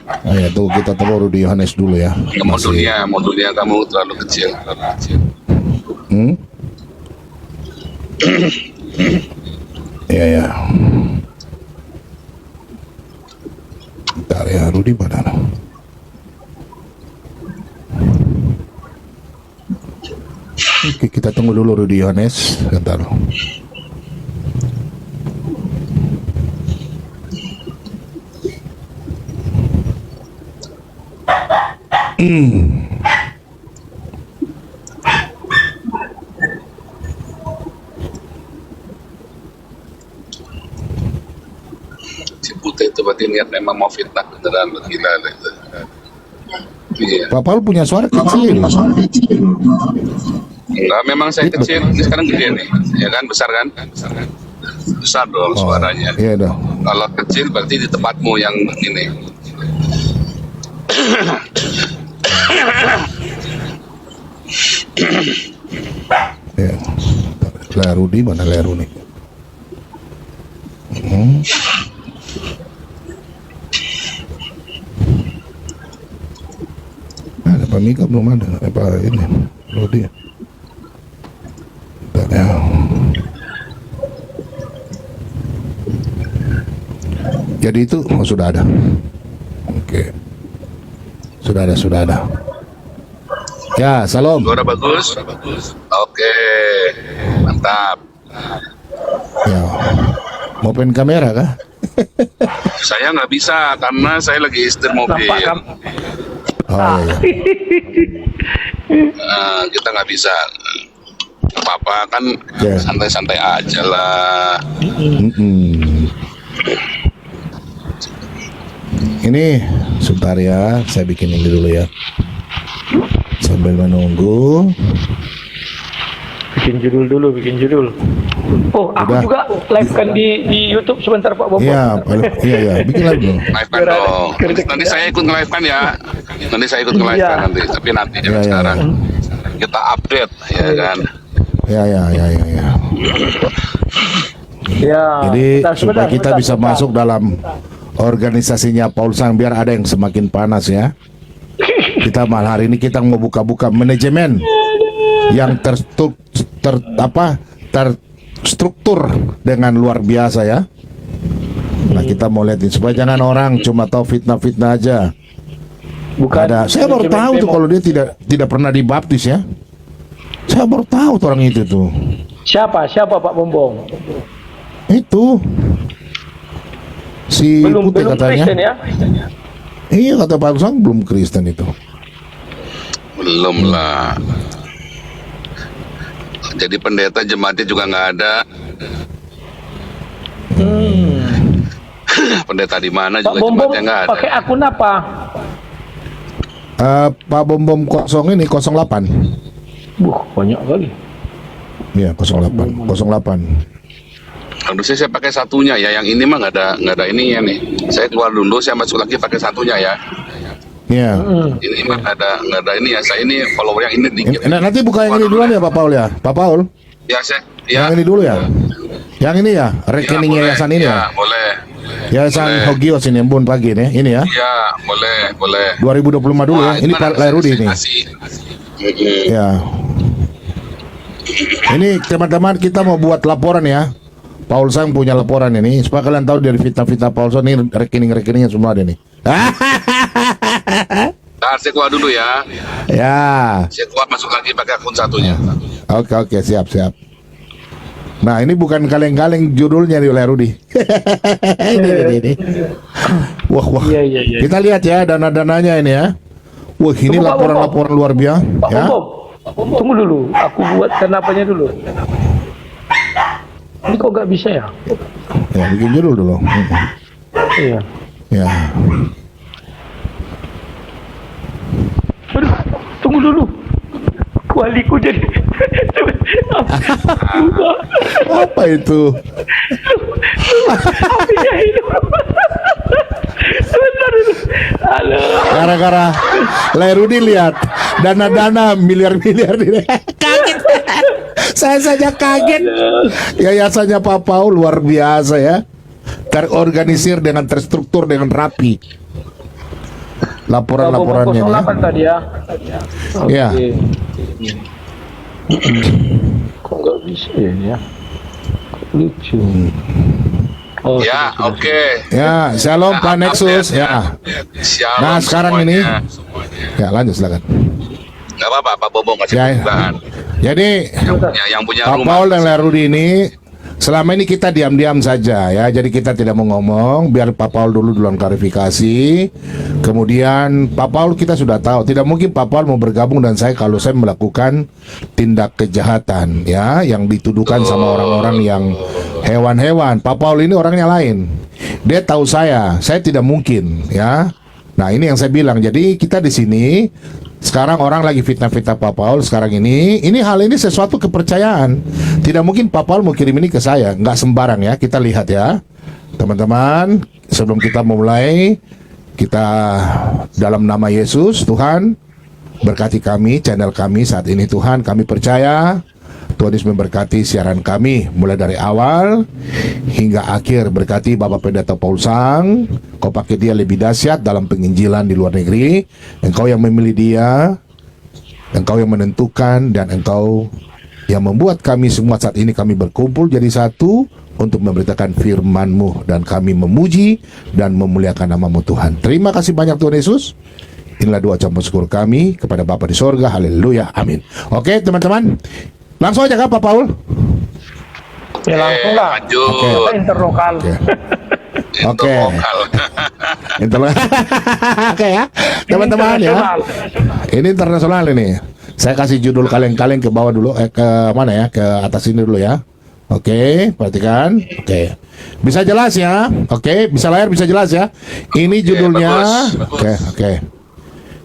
Oh ya tuh kita taruh di Yohanes dulu ya. Modulnya kamu terlalu kecil. Ya ya. Bentar ya, Rudi mana? Oke, kita tunggu dulu Rudi Yohanes. Bentar. Si Putih itu berarti niat memang mau fitnah beneran, gila itu. Iya. Pak Paul punya suara kecil. Enggak, memang saya kecil. Ini sekarang gede nih, ya kan, besar kan? Besar dong suaranya. Iya dong. Kalau kecil berarti di tempatmu yang ini. Ya. Leru di mana Leru nih? Ada Pak Mika belum ada. Apa ini? Rudi. Bentar ya. Jadi itu sudah ada. Oke. Sudah ada. Ya, salam. Suara bagus. Oke, mantap. Ya. Mau pengen kamera kah? Saya nggak bisa karena saya lagi setir mobil. Oh iya. Kita nggak bisa. Apa-apa kan Ya. santai-santai aja lah. Ini sebentar ya, saya bikin ini dulu ya. Sambil menunggu. Bikin judul. Oh, aku Udah. juga live kan di YouTube sebentar Pak Bobo. Iya, bikin lagi dong. Live kan dong. Nanti saya ikut nge-live kan ya. Iya. Tapi nanti jangan Iya, iya. sekarang. Kita update ya kan. Ya. Ya. Jadi Sebentar, supaya kita sebentar, bisa sebentar. masuk dalam organisasinya Paul Sang, biar ada yang semakin panas ya. Kita malam hari ini kita mau buka-buka manajemen yang terstruktur dengan luar biasa ya. Nah kita mau lihatin supaya jangan orang cuma tahu fitnah-fitnah aja. Bukan. Ada, saya baru tahu tuh kalau dia tidak pernah dibaptis ya. Saya baru tahu tuh orang itu tuh. Siapa Pak Bombong? Itu si Belum Putih katanya. Kristen ya? Iya kata Pak Sang belum Kristen itu. Belum lah. Jadi pendeta jemaatnya juga nggak ada. Pendeta di mana Pak juga Bombong jemaatnya nggak ada. pakai akun apa? Pak Bom kosong ini 08. Banyak kali. Iya 08. Harusnya saya pakai satunya ya. Yang ini mah nggak ada ininya nih. Saya keluar dulu, saya masuk lagi pakai satunya ya. Iya. Ini mah nggak ada ini ya. Saya ini follower yang ini dikit. Nanti buka yang ini duluan ya Pak Paul ya. Pak Paul. Ya saya. Ya. Yang ini dulu ya. Yang ini ya. Rekening boleh. yayasan ini ya. Boleh. Yayasan Boleh. Hogios ini Embun pagi nih. Ini ya. Ya boleh. 2025 dulu ya. Wah, Ini mana Pak Lairudi saya nih. kasih. Ya. Ini teman-teman kita mau buat laporan ya. Paul Sang punya laporan ini. Supaya kalian tahu dari fitnah-fitnah Paul Sang ini rekening-rekeningnya semua ada nih. Ntar saya keluar dulu ya. Ya. Saya keluar masuk lagi pakai akun satunya. Oke, siap. Nah, ini bukan kaleng-kaleng judulnya nih oleh Rudi. Ini. Wah. Iya. Kita lihat ya dana-dananya ini ya. Wah, ini Tunggu, Pak laporan-laporan luar biasa Pak ya. Bombong, tunggu dulu. Aku buatkan apanya dulu. Ini kok nggak bisa ya? Ya, bikin judul dulu. Iya. Ya. Aduh, tunggu dulu. Kualiku jadi. Apa itu? Apinya hidup. Sebentar dulu. Halo. Gara-gara Lairudi lihat dana-dana miliar-miliar ini. Kaget. Saya saja kaget. Yayasannya Pak Paul luar biasa ya. Terorganisir dengan terstruktur dengan rapi. laporan-laporannya. 08 tadi ya. Ya. Oke. Kok nggak bisa ya? Lucu. Oh, Ya, sudah. oke. Ya, shalom Pak Nexus. Ya. Shalom Nah, sekarang ini. semuanya. Ya, lanjut silakan. Nggak apa-apa, Pak Bobo kasih Ya, ya. pembukaan. Jadi Yang punya Pak rumah. Paul dan Larudi ini selama ini kita diam-diam saja ya. Jadi kita tidak mau ngomong, biar Pak Paul duluan klarifikasi. Kemudian Pak Paul kita sudah tahu, tidak mungkin Pak Paul mau bergabung dan saya kalau saya melakukan tindak kejahatan ya yang dituduhkan sama orang-orang yang hewan-hewan. Pak Paul ini orangnya lain. Dia tahu saya tidak mungkin ya. Nah, ini yang saya bilang. Jadi kita di sini sekarang orang lagi fitnah-fitnah Pak Paul sekarang ini hal ini sesuatu kepercayaan. Tidak mungkin Pak Paul mau kirim ini ke saya, nggak sembarang ya. Kita lihat ya, teman-teman. Sebelum kita memulai, kita dalam nama Yesus, Tuhan berkati kami, channel kami saat ini Tuhan. Kami percaya Tuhan Yesus memberkati siaran kami mulai dari awal hingga akhir. Berkati Bapak Pendeta Paul Sang, kau pakai dia lebih dahsyat dalam penginjilan di luar negeri. Engkau yang memilih dia, engkau yang menentukan, dan engkau yang membuat kami semua saat ini kami berkumpul jadi satu untuk memberitakan firman-Mu, dan kami memuji dan memuliakan nama-Mu Tuhan. Terima kasih banyak Tuhan Yesus. Inilah doa campur syukur kami kepada Bapa di sorga. Haleluya, amin. Oke teman-teman, langsung aja kan Pak Paul? Ya langsung lah. Lanjut. Kita interlokal. Oke. Interlokal. Oke ya, teman-teman ya. Ini internasional ini. Saya kasih judul kaleng-kaleng ke bawah dulu, ke mana ya? Ke atas ini dulu ya. Oke, perhatikan. Oke, bisa jelas ya. Oke, bisa layar, bisa jelas ya. Ini judulnya. bagus. Oke.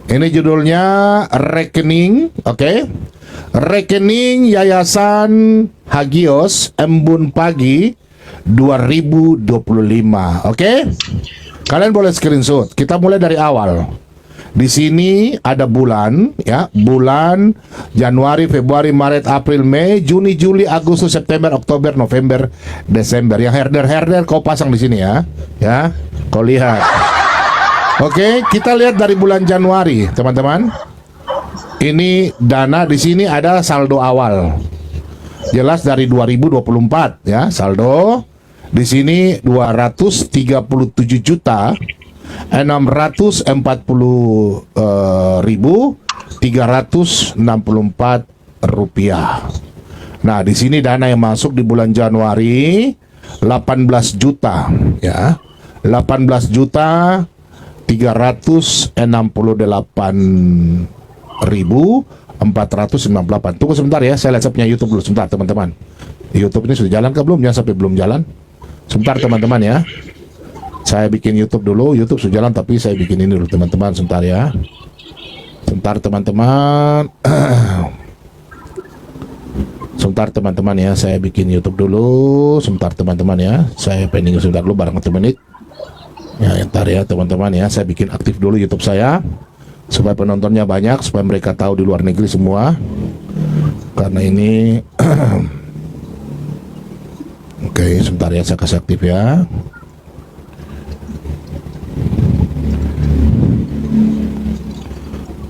Ini judulnya rekening. Oke. Rekening Yayasan Hagios Embun Pagi 2025. Oke. Kalian boleh screenshot. Kita mulai dari awal. Di sini ada bulan ya, bulan Januari, Februari, Maret, April, Mei, Juni, Juli, Agustus, September, Oktober, November, Desember. Yang herder kau pasang di sini ya. Ya, kau lihat. Oke, kita lihat dari bulan Januari, teman-teman. Ini dana di sini ada saldo awal. Jelas dari 2024 ya, saldo di sini 237 juta 640.364 rupiah. Nah, di sini dana yang masuk di bulan Januari 18 juta ya. 18 juta 368.498. Tunggu sebentar ya, saya lihat saya punya YouTube dulu sebentar teman-teman. YouTube ini sudah jalan ke belum? Jangan sampai belum jalan. Sebentar teman-teman ya. Saya bikin YouTube dulu. YouTube sudah jalan tapi saya bikin ini dulu teman-teman. Sebentar ya. Sebentar teman-teman. Sebentar teman-teman ya. Saya bikin YouTube dulu. Sebentar teman-teman ya. Saya pending sebentar dulu barang 1 menit. Ya, ntar ya teman-teman ya. Saya bikin aktif dulu YouTube saya supaya penontonnya banyak, supaya mereka tahu di luar negeri semua. Karena ini Oke, sebentar ya, saya kasih aktif ya.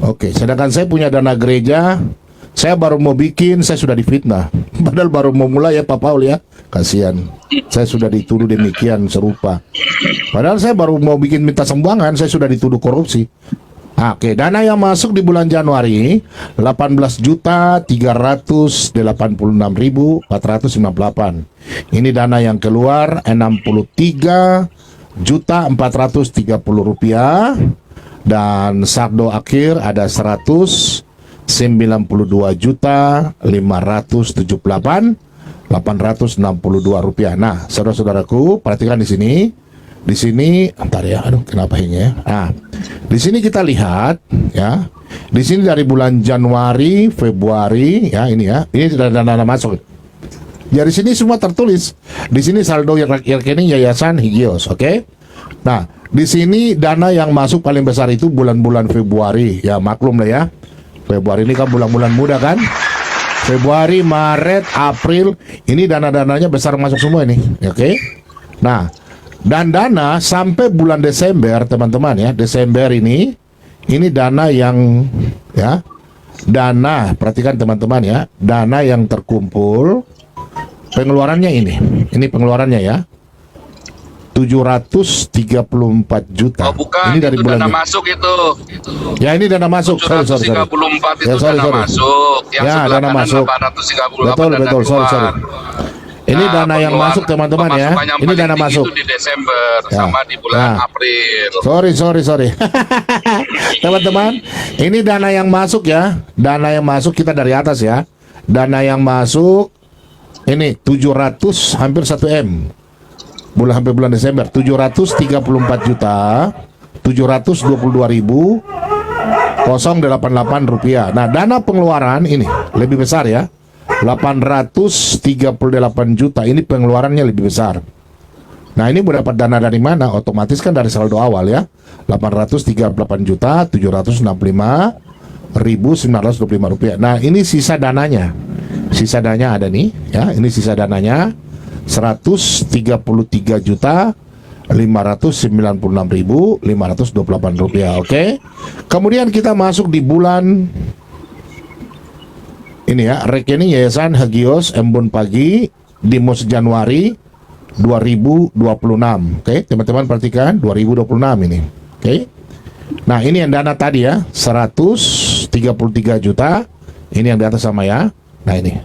Oke, sedangkan saya punya dana gereja, saya baru mau bikin, saya sudah difitnah. Padahal baru mau mulai ya Pak Paul ya. Kasihan, saya sudah dituduh demikian serupa. Padahal saya baru mau bikin minta sumbangan, saya sudah dituduh korupsi. Oke, dana yang masuk di bulan Januari 18.386.498. Ini dana yang keluar 63.430 rupiah, dan saldo akhir ada 192.578.862 rupiah. Nah, saudara-saudaraku, perhatikan di sini. Di sini, ntar ya, aduh kenapa ini ya? Nah, di sini kita lihat ya. Di sini dari bulan Januari, Februari ya, ini ya. Ini dana masuk. Dari sini semua tertulis. Di sini saldo rekening Yayasan Hagios, oke? Nah, di sini dana yang masuk paling besar itu bulan-bulan Februari. Ya, maklum lah ya. Februari ini kan bulan-bulan muda kan? Februari, Maret, April, ini dana-dananya besar masuk semua ini, oke? Nah, dan dana sampai bulan Desember, teman-teman ya, Desember ini Ini dana yang ya, dana, perhatikan teman-teman ya, dana yang terkumpul, pengeluarannya ini pengeluarannya ya, 734 juta. Oh bukan, Ini dari itu bulan dana ini. masuk itu. Ya ini dana masuk. Sorry. 734 itu Ya, sorry. dana masuk. Yang Ya, sebelah dana kanan masuk. 838 Betul, dana betul. Sorry. keluar. Ini Nah, dana yang pengeluaran- masuk teman-teman ya. pemasukan yang Ini paling dana tinggi masuk. itu di Desember Ya. sama di bulan Ya. April. Sorry. Teman-teman, ini dana yang masuk ya. Dana yang masuk kita dari atas ya. Dana yang masuk ini 700 hampir 1 M. Hampir bulan Desember 734 juta 722.088 rupiah. Nah, dana pengeluaran ini lebih besar ya. 838 juta. Ini pengeluarannya lebih besar. Nah, ini mendapat dana dari mana? Otomatis kan dari saldo awal ya. 838 juta 765.925 rupiah. Nah, ini sisa dananya. Sisa dananya ada nih ya. Ini sisa dananya 133 juta 596.528 rupiah. Oke. Kemudian kita masuk di bulan ini ya, rekening Yayasan Hagios Embun Pagi di Januari 2026. Oke, teman-teman perhatikan 2026 ini. Oke. Nah, ini yang dana tadi ya, 133 juta. Ini yang di atas sama ya. Nah, ini.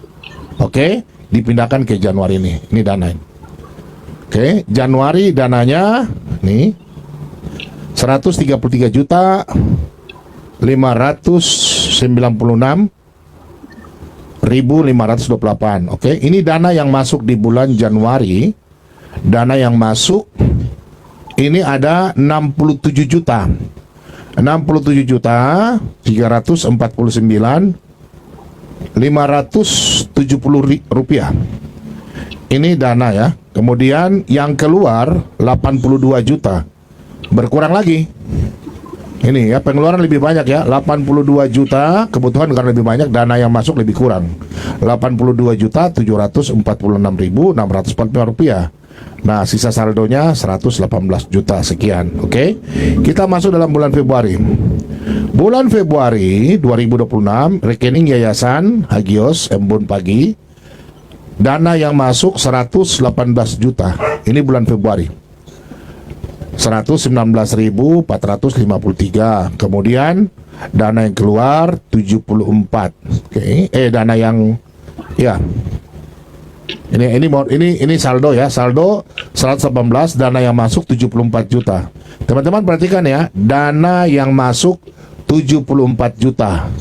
Oke, dipindahkan ke Januari ini. Ini dana ini. Oke, Januari dananya nih 133 juta 596.528. Oke, ini dana yang masuk di bulan Januari. Dana yang masuk ini ada 67 juta 349.570 rupiah. Ini dana ya. Kemudian yang keluar 82 juta. Berkurang lagi. Ini ya, pengeluaran lebih banyak ya, 82 juta, kebutuhan karena lebih banyak, dana yang masuk lebih kurang. 82 juta 746.645 rupiah. Nah, sisa saldonya 118 juta sekian. Oke. Kita masuk dalam bulan Februari. Bulan Februari 2026, rekening Yayasan Hagios Embun Pagi, dana yang masuk 118 juta. Ini bulan Februari. 119.453. Kemudian dana yang keluar 74. Oke. Dana yang ya. Ini saldo ya. Saldo 118, dana yang masuk 74 juta. Teman-teman perhatikan ya, dana yang masuk 74 juta.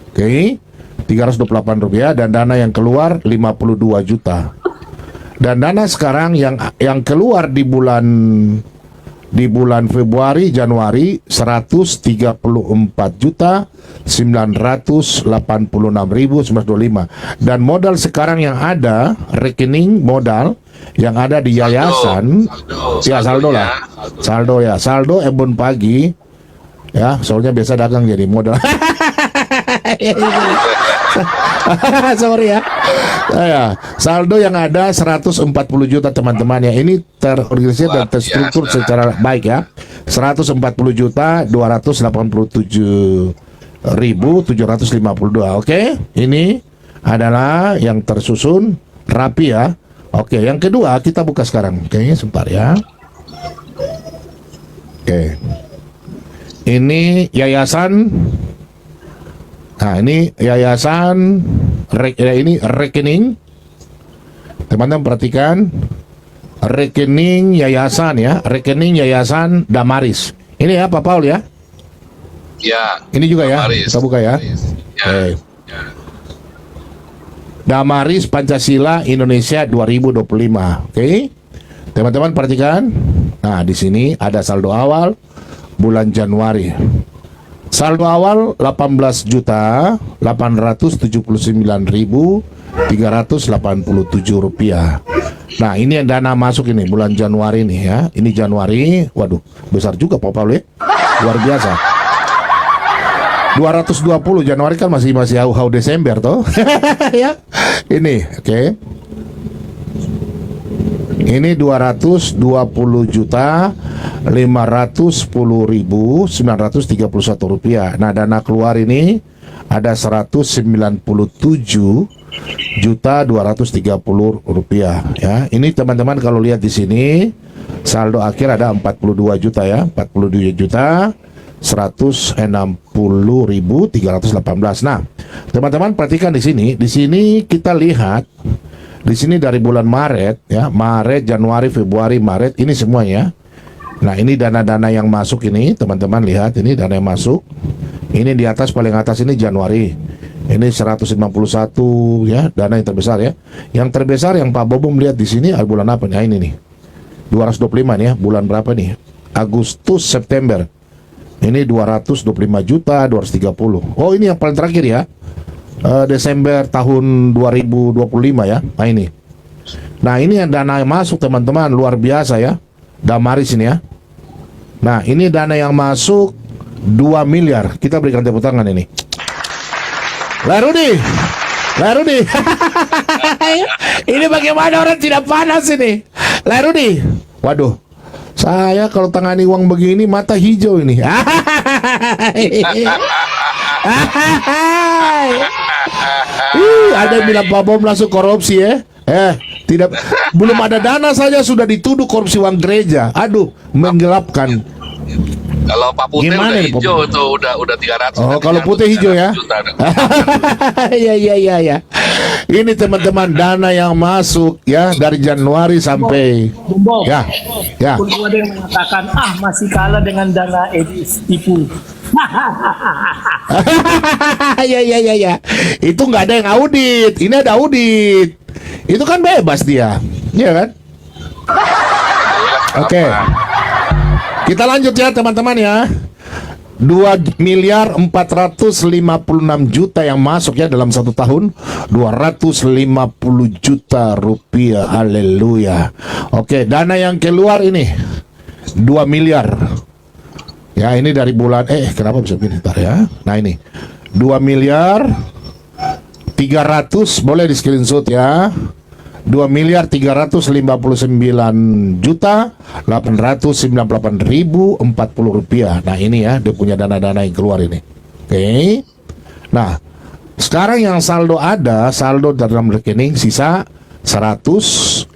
Oke. 328 rupiah, dan dana yang keluar 52 juta. Dan dana sekarang yang keluar di bulan Februari Januari 134 juta 986.925. Dan modal sekarang yang ada, rekening modal yang ada di yayasan saldo Embun Pagi ya, soalnya biasa dagang jadi modal. Sorry ya. Saldo yang ada 140 juta teman-teman ya. Ini terorganisir dan terstruktur secara baik ya. 140 juta 287.752. Oke. Ini adalah yang tersusun rapi ya. Oke, yang kedua kita buka sekarang. Kayaknya sebentar ya. Oke. Ini yayasan. Nah, ini yayasan ini rekening. Teman-teman perhatikan, rekening yayasan ya, rekening Yayasan Damaris. Ini ya Pak Paul ya. Ya. Ini juga Damaris. ya. Kita buka ya. Oke. Damaris Pancasila Indonesia 2025. Oke. Teman-teman perhatikan. Nah, di sini ada saldo awal bulan Januari. Saldo awal 18.879.387 rupiah. Nah, ini yang dana masuk ini bulan Januari nih ya. Ini Januari, waduh, besar juga Pak Paul ya. Luar biasa. 220 Januari kan masih hau Desember toh. Ya. Ini, oke. Ini 220 juta 510.931 rupiah. Nah, dana keluar ini ada 197.230 rupiah ya. Ini teman-teman kalau lihat di sini saldo akhir ada 42 juta ya, 42 juta 160.318. Nah, teman-teman perhatikan di sini kita lihat di sini dari bulan Maret ya, Maret, Januari, Februari, Maret ini semuanya. Nah, ini dana-dana yang masuk ini, teman-teman lihat ini dana yang masuk. Ini di atas paling atas ini Januari. Ini 191 ya, dana yang terbesar ya. Yang terbesar yang Pak Bobo melihat di sini bulan apa nih? Nah, ini nih. 225 nih ya, bulan berapa nih? Agustus, September. Ini 225 juta 230. Oh, ini yang paling terakhir ya. Desember tahun 2025 ya. Nah, ini. Nah, ini yang dana yang masuk teman-teman luar biasa ya. Damaris ini ya. Nah, ini dana yang masuk 2 miliar. Kita berikan tepuk tangan ini. Larudi. Ini bagaimana orang tidak panas ini. Larudi. Waduh. Saya kalau tangani uang begini mata hijau ini. Ada yang bilang Pak Bom langsung korupsi ya. Tidak, belum ada dana saja sudah dituduh korupsi uang gereja. Aduh, menggelapkan. Kalau Pak Putih Gimana udah nih, Pak? hijau tuh udah 300. Oh, kalau putih hijau ya. Iya. Ini teman-teman dana yang masuk ya dari Januari sampai Bumbo. ya. Pun ada yang mengatakan masih kalah dengan dana edis tipu. Ya. Itu nggak ada yang audit. Ini ada audit. Itu kan bebas dia, iya kan? Oke. Kita lanjut ya teman-teman ya. 2.456 juta yang masuk ya dalam satu tahun. 250 juta rupiah. Haleluya. Oke, dana yang keluar ini 2 miliar. Ya, ini dari bulan kenapa bisa begini ntar ya. Nah, ini 2 miliar 300, boleh di screenshot ya. 2.359 juta 898.040 rupiah. Nah, ini ya dia punya dana-dana yang keluar ini. Oke. Nah, sekarang yang saldo dalam rekening sisa 115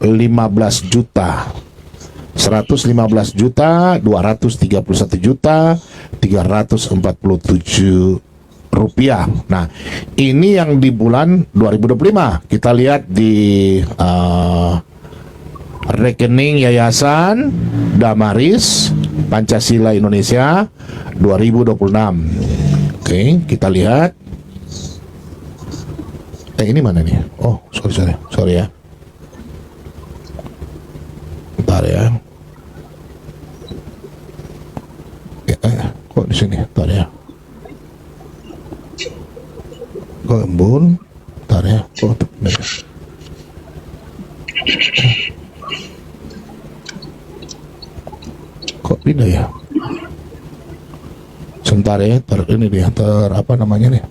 juta 231 juta 347 rupiah. Nah, ini yang di bulan 2025. Kita lihat di rekening Yayasan Damaris Pancasila Indonesia 2026. Oke, kita lihat. Ini mana nih? Oh, sorry ya. Bentar ya. Kok di sini? Bentar ya. Kok embun? Bentar ya. Kok pindah ya? Sebentar ya. Ini dia. Apa namanya nih?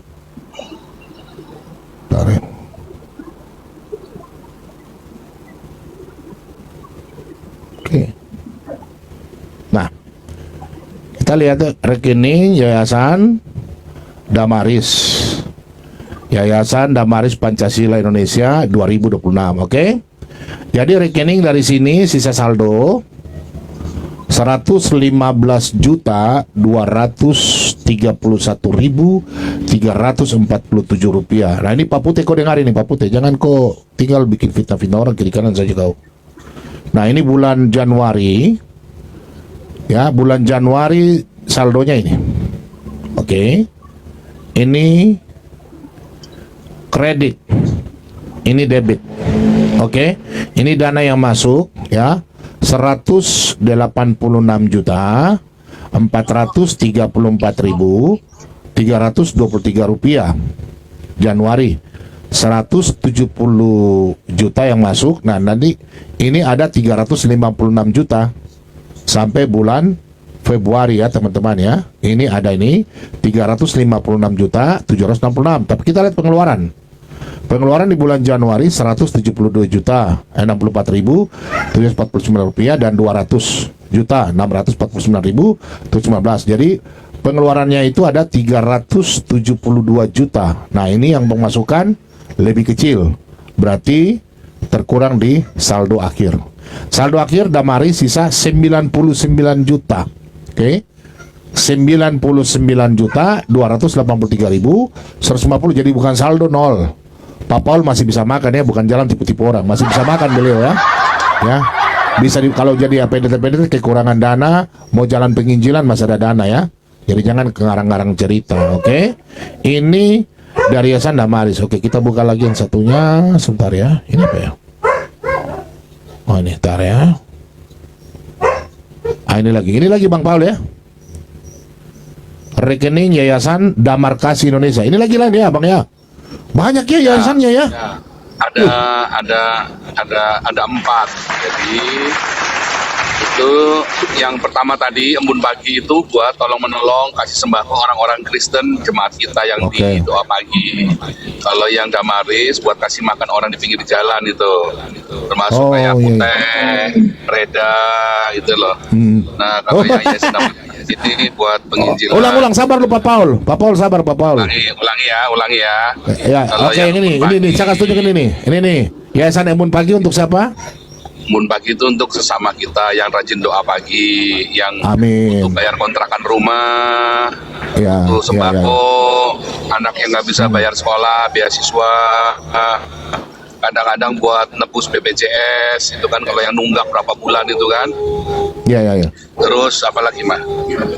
Bentar ya. Oke. Nah, kita lihat rekening Yayasan Damaris. Yayasan Damaris Pancasila Indonesia 2026, oke? Jadi rekening dari sini sisa saldo 115 juta 231.347 rupiah. Nah, ini Pak Putih kau dengar ini Pak Putih, jangan kau tinggal bikin fitnah orang kiri kanan saja kau. Nah, ini bulan Januari. Ya, bulan Januari saldonya ini. Oke. Ini kredit, ini debit. Oke, ini dana yang masuk ya 186 juta 434.323 rupiah. Januari 170 juta yang masuk. Nah, nanti ini ada 356 juta sampai bulan Februari ya teman-teman ya. Ini ada ini 356 juta 766. Tapi kita lihat pengeluaran. Pengeluaran di bulan Januari 172 juta 64.749 rupiah dan 200. juta 649.015. Jadi pengeluarannya itu ada 372 juta. Nah, ini yang pemasukan lebih kecil. Berarti terkurang di saldo akhir. Saldo akhir Damaris sisa 99 juta. Oke. 99 juta 283.150, jadi bukan saldo nol. Pak Paul masih bisa makan ya, bukan jalan tipu-tipu orang, masih bisa makan beliau ya. Ya. Bisa kalau jadi PDT kekurangan dana, mau jalan penginjilan masih ada dana ya. Jadi jangan ngarang-ngarang cerita, oke? Ini dari Yayasan Damaris. Oke, kita buka lagi yang satunya. Sebentar ya. Ini apa ya? Oh, ini tar ya. Ini lagi Bang Paul ya. Rekening Yayasan Damar Kasih Indonesia. Ini lagi lah ya, Bang ya. Banyak ya yayasannya ya. Ada 4. Jadi itu yang pertama tadi embun pagi itu buat tolong menolong kasih sembako orang-orang Kristen jemaat kita yang di doa pagi. Kalau yang Damaris buat kasih makan orang di pinggir jalan itu, termasuk kayak Puteh, Reda itu loh. Nah kalau yang Yayasan Damaris ini buat penginjilan. Ulang sabar lu Pak Paul. Pak Paul sabar Pak Paul. Ulangi ya. Ya, oke yang ini saya kasih tunjukin ini. Ini nih. Yayasan Embun Pagi untuk siapa? Embun Pagi itu untuk sesama kita yang rajin doa pagi, yang Amin. untuk bayar kontrakan rumah, Ya, untuk sembako, anak yang nggak bisa bayar sekolah, beasiswa, kadang-kadang buat nebus BPJS, itu kan kalau yang nunggak berapa bulan itu kan. Ya. Terus apalagi mah?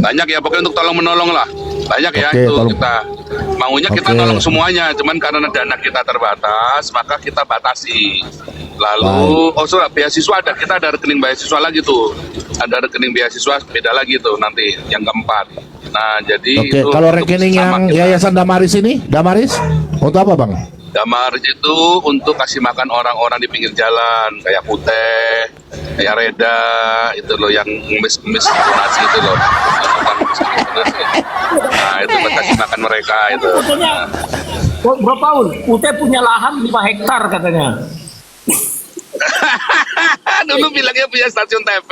Banyak ya pokoknya untuk tolong menolong lah. Banyak ya itu tolong. kita maunya kita nolong semuanya, cuman karena dana kita terbatas, maka kita batasi. Lalu beasiswa kita ada rekening beasiswa lagi tuh. Ada rekening beasiswa beda lagi tuh nanti yang keempat. Nah, jadi Oke, itu kalau rekening yang Yayasan Damaris ini, Damaris untuk apa, Bang? Damaris itu untuk kasih makan orang-orang di pinggir jalan, kayak Puteh, kayak Reda, itu loh yang ngemis-ngemis donasi itu loh. Nah, itu buat kasih makan mereka itu. Katanya, Bro Paul, Puteh punya lahan 5 hektar katanya. Dulu bilangnya punya stasiun TV,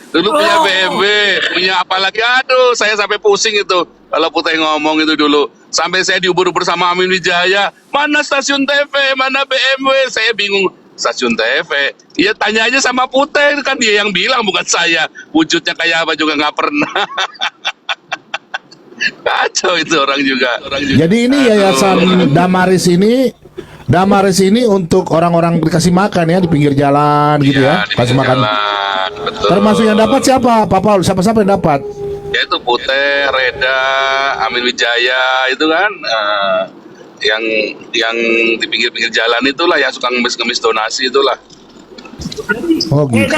dulu punya BMW, punya apa lagi? Aduh, saya sampai pusing itu kalau Puteh ngomong itu dulu. Sampai saya diubur-ubur sama Amin Wijaya, mana stasiun TV, mana BMW, saya bingung. Stasiun TV, ya tanya aja sama Puteh, kan dia yang bilang bukan saya. Wujudnya kayak apa juga nggak pernah. Kacau itu orang juga. Jadi ini Yayasan Damaris ini untuk orang-orang dikasih makan ya di pinggir jalan gitu ya, kasih makan. Betul. Termasuk yang dapat siapa, Pak Paul? Siapa yang dapat? Yaitu Puteh, Reda, Amin Wijaya itu kan yang di pinggir-pinggir jalan itulah yang suka ngemis-ngemis donasi itulah. Oh gitu.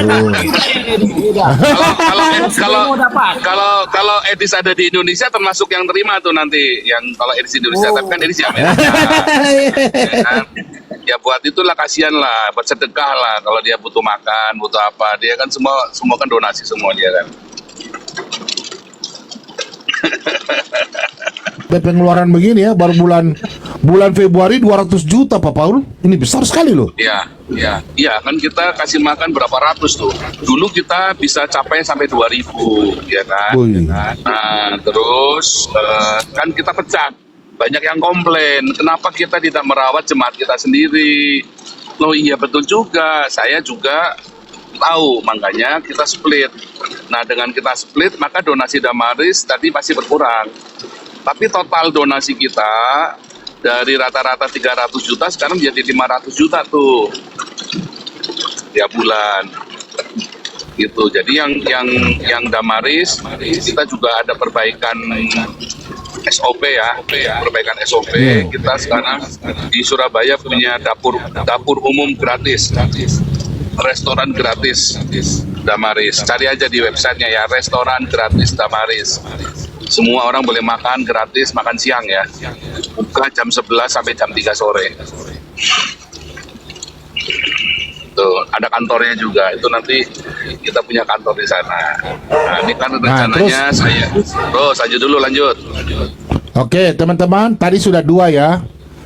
Kalau Edis ada di Indonesia termasuk yang terima tuh nanti yang kalau Edis di Indonesia tapi kan Edis di Amerika. Ya buat itulah kasihan lah, buat sedekah lah kalau dia butuh makan, butuh apa, dia kan semua kan donasi semua dia kan. Pengeluaran begini ya baru bulan Februari 200 juta Pak Paul. Ini besar sekali loh. Iya kan kita kasih makan berapa ratus tuh. Dulu kita bisa capai sampai 2.000 ya kan. Nah, terus kan kita pecah. Banyak yang komplain, kenapa kita tidak merawat jemaat kita sendiri? Loh iya betul juga, saya juga tahu, makanya kita split. Nah dengan kita split maka donasi Damaris tadi masih berkurang. Tapi total donasi kita dari rata-rata 300 juta sekarang jadi 500 juta tuh tiap bulan. Gitu. Jadi yang Damaris kita juga ada perbaikan SOP ya, perbaikan SOP. Kita sekarang di Surabaya punya dapur umum gratis. Restoran gratis Damaris. Cari aja di websitenya ya, restoran gratis Damaris. Semua orang boleh makan gratis, makan siang ya. Buka jam 11 sampai jam 3 sore. Tuh, ada kantornya juga. Itu nanti kita punya kantor di sana. Nah, ini kan rencananya saya. Terus lanjut. Oke, teman-teman, tadi sudah 2 ya.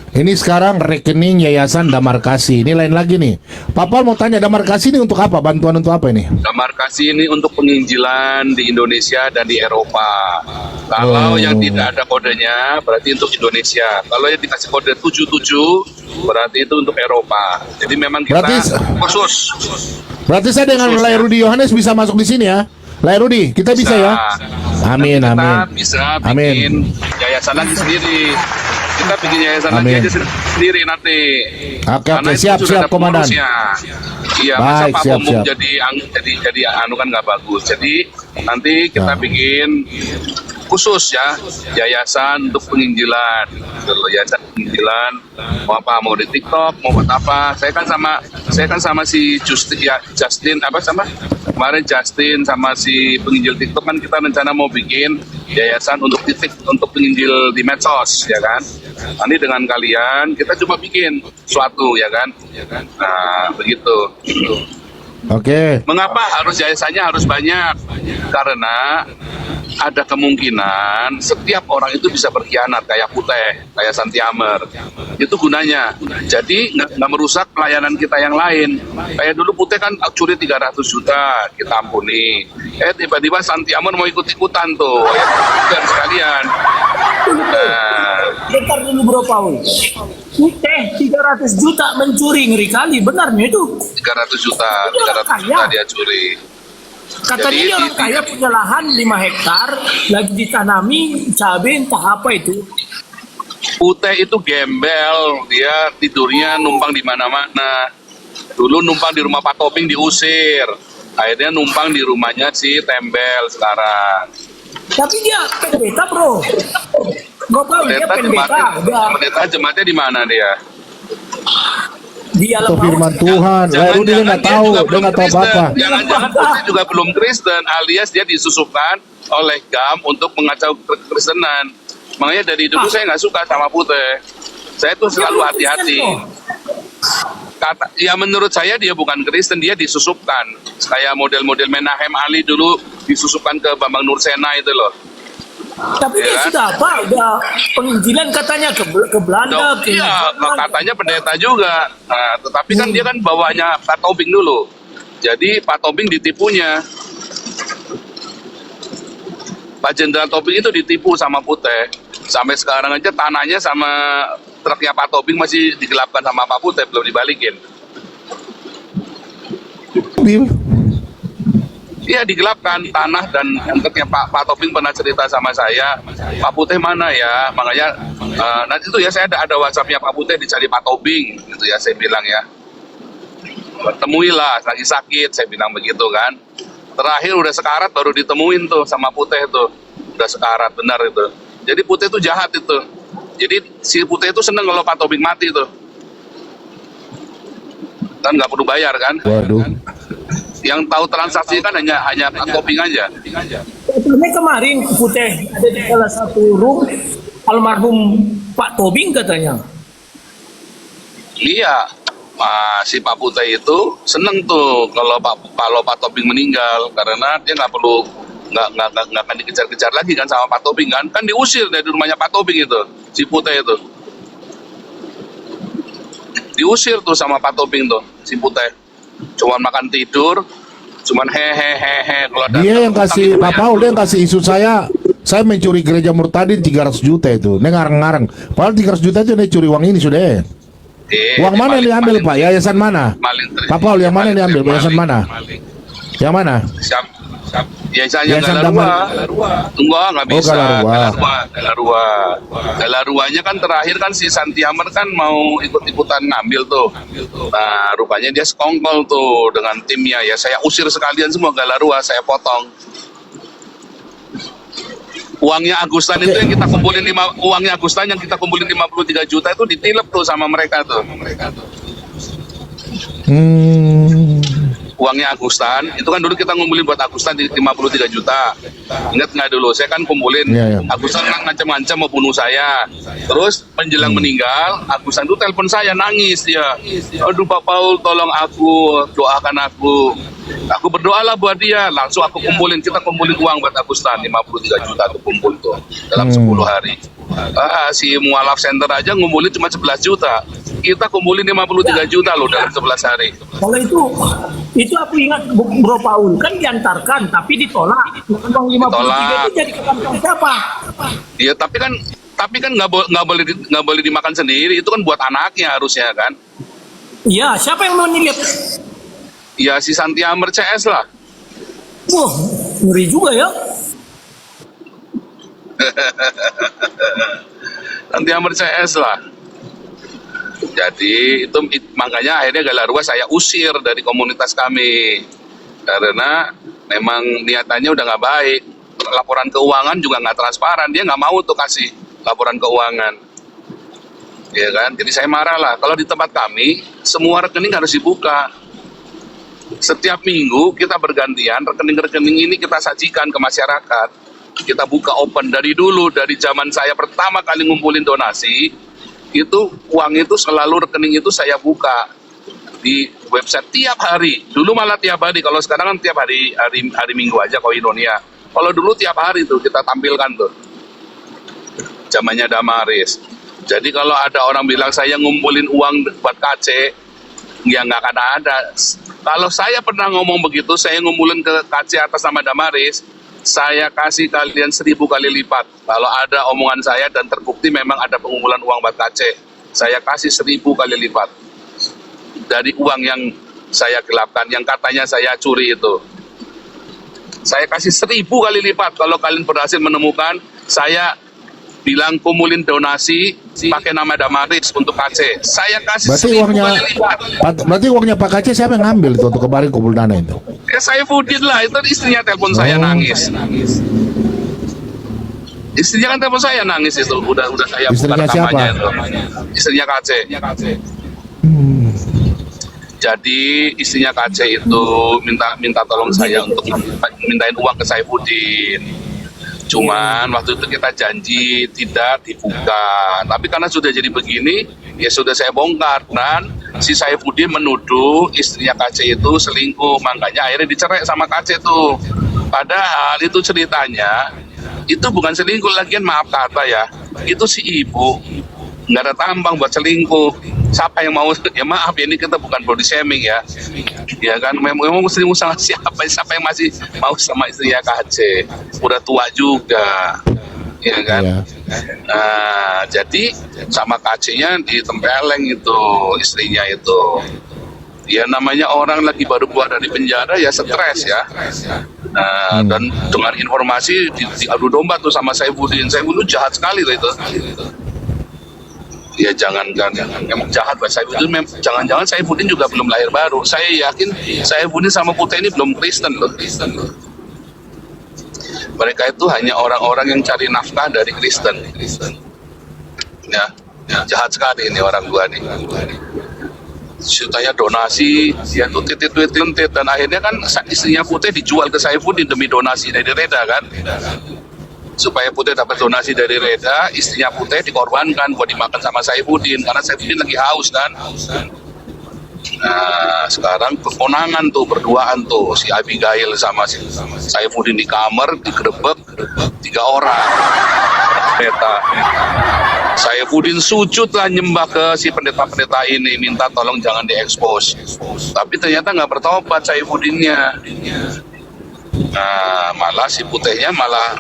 Ini sekarang rekening Yayasan Damar Kasih. Ini lain lagi nih. Pak Paul mau tanya, Damar Kasih ini untuk apa? Bantuan untuk apa ini? Damar Kasih ini untuk penginjilan di Indonesia dan di Eropa. Kalau yang tidak ada kodenya berarti untuk Indonesia. Kalau yang dikasih kode 77 berarti itu untuk Eropa. Jadi memang kita khusus. Berarti saya dengan Lai Rudi Yohanes bisa masuk di sini ya? Lai Rudi, kita bisa ya? Amin, Kita amin. bisa Amin. bikin yayasan lagi sendiri. Kita bikin yayasan lagi Amin. aja sendiri nanti. Oke, Karena itu siap, sudah siap, ada Komandan. pengurusnya. Iya, masa Baik, Pak siap, Umum siap. jadi anu kan nggak bagus. Jadi nanti kita bikin khusus ya yayasan untuk penginjilan. Kalau yayasan penginjilan mau apa, mau di TikTok, mau buat apa. Saya kan sama si Justin apa sama kemarin Justin sama si penginjil TikTok kan kita rencana mau bikin yayasan untuk penginjil di medsos ya kan. Nanti dengan kalian kita coba bikin suatu ya kan. Nah begitu. Oke. Mengapa yayasannya harus banyak? Karena ada kemungkinan setiap orang itu bisa berkhianat kayak Putih, kayak Santiamer. Itu gunanya. Jadi nggak merusak pelayanan kita yang lain. Kayak dulu Putih kan curi 300 juta, kita ampuni. Tiba-tiba Santiamer mau ikut-ikutan tuh. Dan sekalian. Nah, Bentar dulu Bro Paul. Putih 300 juta mencuri, ngeri kali. Benarnya itu? 300 juta dia curi. Katanya Jadi, dia orang kaya punya lahan 5 hektar, lagi ditanami cabai entah apa itu. Putih itu gembel, dia tidurnya numpang di mana-mana. Dulu numpang di rumah Pak Toping diusir, akhirnya numpang di rumahnya si Tembel sekarang. Tapi dia pendeta bro. Gue tahu dia pendeta. Pendeta jemaatnya di mana dia? Di alam Itu firman Tuhan. Lai Rudi dia nggak tahu, dia nggak tahu apa-apa. Jangan-jangan Putih juga belum Kristen, alias dia disusupkan oleh GAM untuk mengacau kekristenan. Makanya dari dulu saya nggak suka sama Putih. Saya tuh selalu hati-hati. Ya menurut saya dia bukan Kristen, dia disusupkan. Kayak model-model Menahem Ali dulu disusupkan ke Bambang Nursena itu loh. Tapi dia kan? sudah apa? Udah penginjilan katanya ke Belanda. Ke Iya, katanya pendeta juga. Nah, tetapi kan dia kan bawanya Pak Tobing dulu. Jadi Pak Tobing ditipunya. Pak Jenderal Tobing itu ditipu sama Putih. Sampai sekarang aja tanahnya sama truknya Pak Tobing masih digelapkan sama Pak Putih, belum dibalikin. Iya digelapkan tanah dan truknya Pak Tobing pernah cerita sama saya, Pak Putih mana ya, makanya nanti itu ya saya ada WhatsAppnya Pak Putih dicari Pak Tobing, gitu ya saya bilang ya, temuilah lagi sakit, saya bilang begitu kan. Terakhir udah sekarat baru ditemuin tuh sama Putih tuh, udah sekarat benar itu. Jadi Putih itu jahat itu, jadi si Putih itu seneng kalau Pak Tobing mati tuh, kan nggak perlu bayar kan. Waduh. Yang tahu transaksi kan hanya Pak Tobing aja. Ini kemarin Putih ada di salah satu room almarhum Pak Tobing katanya. Iya, si Pak Putih itu seneng tuh kalau Pak Tobing meninggal karena dia nggak perlu nggak akan dikejar-kejar lagi kan sama Pak Tobing kan diusir dari rumahnya Pak Tobing itu si Putih itu diusir tuh sama Pak Tobing tuh si Putih. Cuman makan tidur, cuman hehehe. Kalau Dia yang kasih Pak Paul, dia yang kasih isu saya mencuri gereja Murtadin 300 juta itu. Dia ngarang-ngarang. Padahal 300 juta itu dia curi uang ini sudah. Uang mana yang diambil Pak? Yayasan mana? Pak Paul yang mana yang diambil? Yayasan mana? Yang mana? Yayasan Galarua. Enggak bisa. Galarua-nya kan terakhir kan si Santiamer kan mau ikut-ikutan ngambil tuh. Nah, rupanya dia sekongkol tuh dengan timnya ya. Saya usir sekalian semua Galarua, saya potong. Uangnya Agustan itu yang kita kumpulin uangnya Agustan yang kita kumpulin 53 juta itu ditilep tuh sama mereka tuh. uangnya Agustan, itu kan dulu kita ngumpulin buat Agustan 53 juta. Ingat nggak dulu? Saya kan kumpulin, Iya, iya. Agustan kan ngancam-ngancam mau bunuh saya. Terus menjelang meninggal, Agustan itu telepon saya, nangis dia. Aduh Pak Paul, tolong aku, doakan aku. Aku berdoalah buat dia, langsung aku kumpulin, kita kumpulin uang buat Agustan 53 juta tuh kumpul tuh dalam 10 hari. Si Mualaf Center aja ngumpulin cuma 11 juta. Kita kumpulin 53 juta loh dalam 11 hari. Kalau itu aku ingat Bro Paul kan diantarkan tapi ditolak. Uang 53 itu jadi ke kantong siapa? Iya, tapi kan nggak boleh dimakan sendiri. Itu kan buat anaknya harusnya kan. Iya, siapa yang mau nilai? Ya si Santi Amer CS lah. Wah, ngeri juga ya. Santi Amer CS lah. Jadi itu makanya akhirnya Galarua saya usir dari komunitas kami karena memang niatannya udah nggak baik. Laporan keuangan juga nggak transparan. Dia nggak mau tuh kasih laporan keuangan. Ya kan? Jadi saya marah lah. Kalau di tempat kami semua rekening harus dibuka. Setiap minggu kita bergantian, rekening-rekening ini kita sajikan ke masyarakat. Kita buka open dari dulu, dari zaman saya pertama kali ngumpulin donasi, itu uang itu selalu rekening itu saya buka di website tiap hari. Dulu malah tiap hari, kalau sekarang kan tiap hari Minggu aja Koinonia. Kalau dulu tiap hari tuh kita tampilkan tuh. Zamannya Damaris. Jadi kalau ada orang bilang saya ngumpulin uang buat KC, ya nggak akan ada. Kalau saya pernah ngomong begitu, saya ngumpulin ke KC atas nama Damaris, saya kasih kalian 1000 kali lipat. Kalau ada omongan saya dan terbukti memang ada pengumpulan uang buat KC, saya kasih 1000 kali lipat dari uang yang saya gelapkan, yang katanya saya curi itu. Saya kasih 1000 kali lipat kalau kalian berhasil menemukan. Saya bilang kumpulin donasi pakai nama Damaris untuk KC. Saya kasih Berarti 1000 uangnya kali lipat. berarti uangnya Pak KC siapa yang ngambil itu untuk kemarin kumpul dana itu? Ya saya Budin lah, itu istrinya telepon saya nangis. Istrinya kan telepon saya nangis itu, udah saya buka Istrinya rekamannya siapa? itu. Istrinya KC. Jadi istrinya KC itu minta tolong saya untuk mintain uang ke Saifuddin. Cuman waktu itu kita janji tidak dibuka. Tapi karena sudah jadi begini, ya sudah saya bongkar. Dan si Saifuddin menuduh istrinya KC itu selingkuh. Makanya akhirnya dicerai sama KC itu. Padahal itu ceritanya, itu bukan selingkuh lagian, maaf kata ya. Itu si ibu nggak ada tambang buat selingkuh. Siapa yang mau, ya maaf ya, ini kita bukan body shaming ya. Ya kan, memang selingkuh sama siapa yang masih mau sama istrinya KC, udah tua juga, ya kan. Iya. Nah, jadi sama KC-nya ditempeleng itu istrinya itu. Ya namanya orang lagi baru keluar dari penjara ya stres ya. Nah, dan dengan informasi diadu domba tuh sama Saifuddin. Saifuddin jahat sekali loh itu. Ya jangankan, memang jahat Pak Saifuddin. Jangan-jangan Saifuddin juga belum lahir baru. Saya yakin Saifuddin sama Putih ini belum Kristen loh. Mereka itu hanya orang-orang yang cari nafkah dari Kristen. Ya, jahat sekali ini orang tua nih. Ceritanya donasi, dia tuh titit dan akhirnya kan istrinya Putih dijual ke Saifuddin demi donasi dari Reda kan. Supaya Putih dapat donasi dari Reda, istrinya Putih dikorbankan buat dimakan sama Saifuddin karena Saifuddin lagi haus kan. Nah, sekarang keponangan tuh berduaan tuh si Abigail sama si Saifuddin di kamar digerebek 3 orang. Pendeta Saifuddin sujud lah nyembah ke si pendeta-pendeta ini, minta tolong jangan diekspos. Tapi ternyata nggak bertobat Saifuddinnya. Nah, malah si Putihnya malah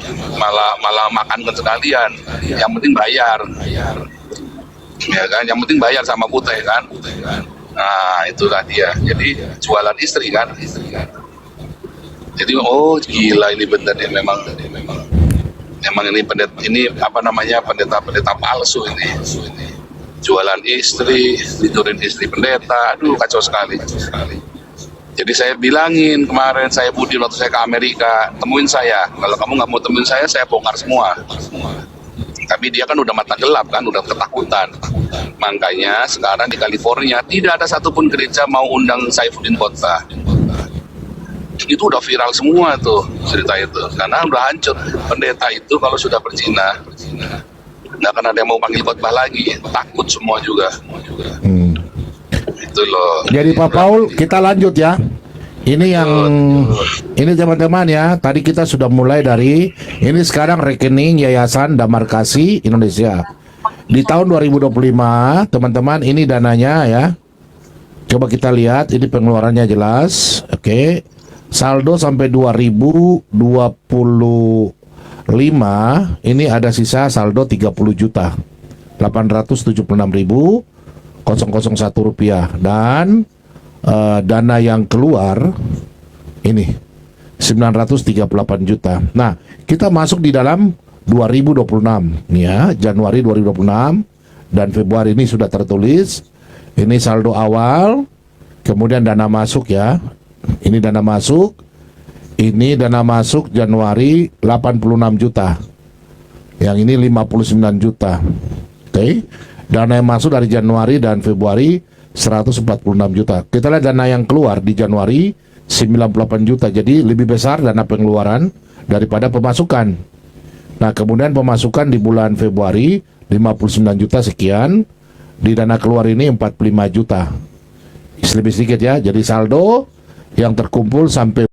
makan sekalian. Yang penting bayar, ya kan? Yang penting bayar sama Putih kan. Nah, itulah dia. Jadi jualan istri kan. Jadi oh gila ini bener ya, memang ini pendeta palsu ini. Jualan istri, tidurin istri pendeta. Aduh kacau sekali. Jadi saya bilangin kemarin, saya Budin waktu saya ke Amerika, temuin saya. Kalau kamu nggak mau temuin saya bongkar semua. Tapi dia kan udah mata gelap kan, udah ketakutan. Makanya sekarang di California tidak ada satupun gereja mau undang Saifuddin khotbah. itu udah viral semua tuh cerita itu, karena udah hancur. Pendeta itu kalau sudah berzina nggak akan ada yang mau panggil khotbah lagi, takut semua juga. Itu loh. Jadi Pak Paul, kita lanjut ya. Ini teman-teman ya. Tadi kita sudah mulai dari ini, sekarang rekening Yayasan Damar Kasih Indonesia. Di tahun 2025, teman-teman, ini dananya ya. Coba kita lihat, ini pengeluarannya jelas. Oke. Saldo sampai 2025, ini ada sisa saldo 30 juta 876.001 rupiah. Dan dana yang keluar ini 938 juta. Nah, kita masuk di dalam 2026 nih ya, Januari 2026 dan Februari ini sudah tertulis. Ini saldo awal, kemudian dana masuk ya. Ini dana masuk. Ini dana masuk Januari 86 juta. Yang ini 59 juta. Oke. Dana yang masuk dari Januari dan Februari 146 juta. Kita lihat dana yang keluar di Januari 98 juta. Jadi lebih besar dana pengeluaran daripada pemasukan. Nah, kemudian pemasukan di bulan Februari 59 juta sekian. Di dana keluar ini 45 juta. Lebih sedikit ya. Jadi saldo yang terkumpul sampai